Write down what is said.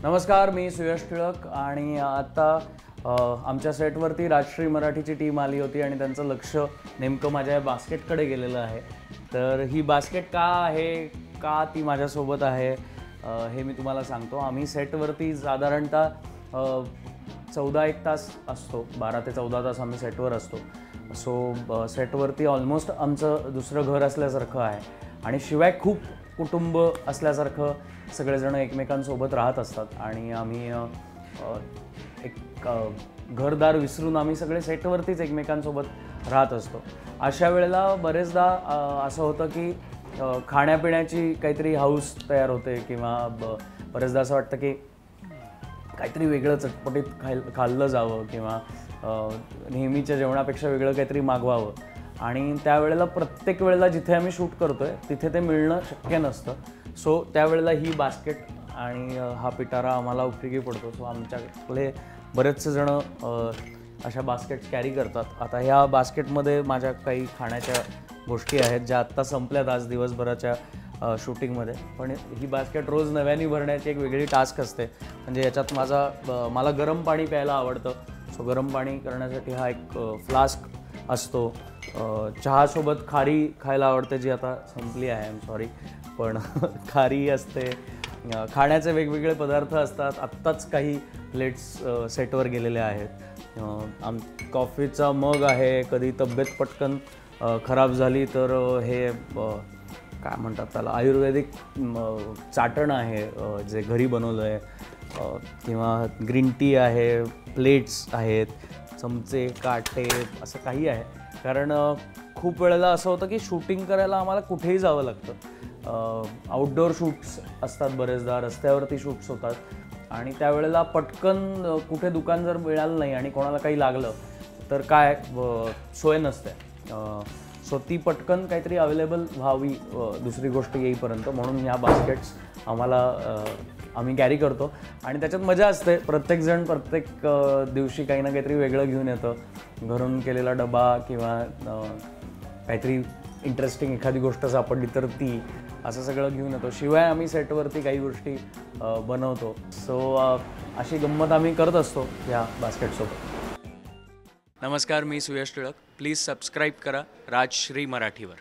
नमस्कार, मी सुयश टिळक आणि आता आमच्या सेटवरती राजश्री मराठीची टीम आली होती आणि त्यांचं लक्ष नेमकं माझ्या बास्केटकडे गेलेलं आहे। तर ही बास्केट का आहे, का ती माझ्यासोबत आहे हे मी तुम्हाला सांगतो। आम्ही सेटवरती साधारणतः 14-1 तास असतो, 12 ते 14 तास आम्ही सेटवर असतो। सो सेटवरती ऑलमोस्ट आमचं दुसरं घर असल्यासारखं आहे आणि शिवाय खूप कुटुंब असल्यासारखं सगळेजण एकमेकांसोबत राहत असतात आणि आम्ही एक घरदार विसरून आम्ही सगळे सेटवरतीच एकमेकांसोबत राहत असतो। अशा वेळेला बरेचदा असं होतं की खाण्यापिण्याची काहीतरी हौस तयार होते किंवा बरेचदा असं वाटतं की काहीतरी वेगळं चटपटीत खाल्लं जावं किंवा नेहमीच्या जेवणापेक्षा वेगळं काहीतरी मागवावं आणि त्यावेळेला प्रत्येक वेळेला जिथे आम्ही शूट करतोय तिथे ते मिळणं शक्य नसतं। सो त्यावेळेला ही बास्केट आणि हा पिटारा आम्हाला उपयोगी पडतो। सो आमच्याकडे बरेचसे जण अशा बास्केट्स कॅरी करतात। आता ह्या बास्केटमध्ये माझ्या काही खाण्याच्या गोष्टी आहेत ज्या आत्ता संपल्यात आज दिवसभराच्या शूटिंगमध्ये, पण ही बास्केट रोज नव्याने भरण्याची एक वेगळी टास्क असते। म्हणजे याच्यात मला गरम पाणी प्यायला आवडतं, सो गरम पाणी करण्यासाठी हा एक फ्लास्क असतो। चहासोबत खारी खायला आवडते जी आता संपली आहे, आय एम सॉरी, पण खारी असते। खाण्याचे वेगवेगळे पदार्थ असतात। आत्ताच काही प्लेट्स सेटवर गेलेले आहेत। कॉफीचा मग आहे, कधी तब्येत पटकन खराब झाली तर हे काय म्हणतात त्याला, आयुर्वेदिक चाटण आहे जे घरी बनवलं आहे, किंवा ग्रीन टी आहे, प्लेट्स आहेत, चमचे काटे असं काही आहे। कारण खूप वेळेला असं होतं की शूटिंग करायला आम्हाला कुठेही जावं लागतं। आउटडोअर शूट्स असतात, बरेचदा रस्त्यावरती शूट्स होतात आणि त्यावेळेला पटकन कुठे दुकान जर मिळालं नाही आणि कोणाला काही लागलं तर काय सोय नसते। सो ती पटकन काहीतरी अवेलेबल व्हावी दुसरी गोष्ट येईपर्यंत, म्हणून ह्या बास्केट्स आम्ही कॅरी करतो आणि त्याच्यात मजा असते। प्रत्येकजण प्रत्येक दिवशी काही ना काहीतरी वेगळं घेऊन येतं, घरून केलेला डबा किंवा काहीतरी इंटरेस्टिंग एखादी गोष्ट सापडली तर ती, असं सगळं घेऊन येतो। शिवाय आम्ही सेटवरती काही गोष्टी बनवतो। सो अशी गंमत आम्ही करत असतो या बास्केटसोबत। नमस्कार, मी सुयश टिळक। प्लीज सबस्क्राईब करा राजश्री मराठीवर।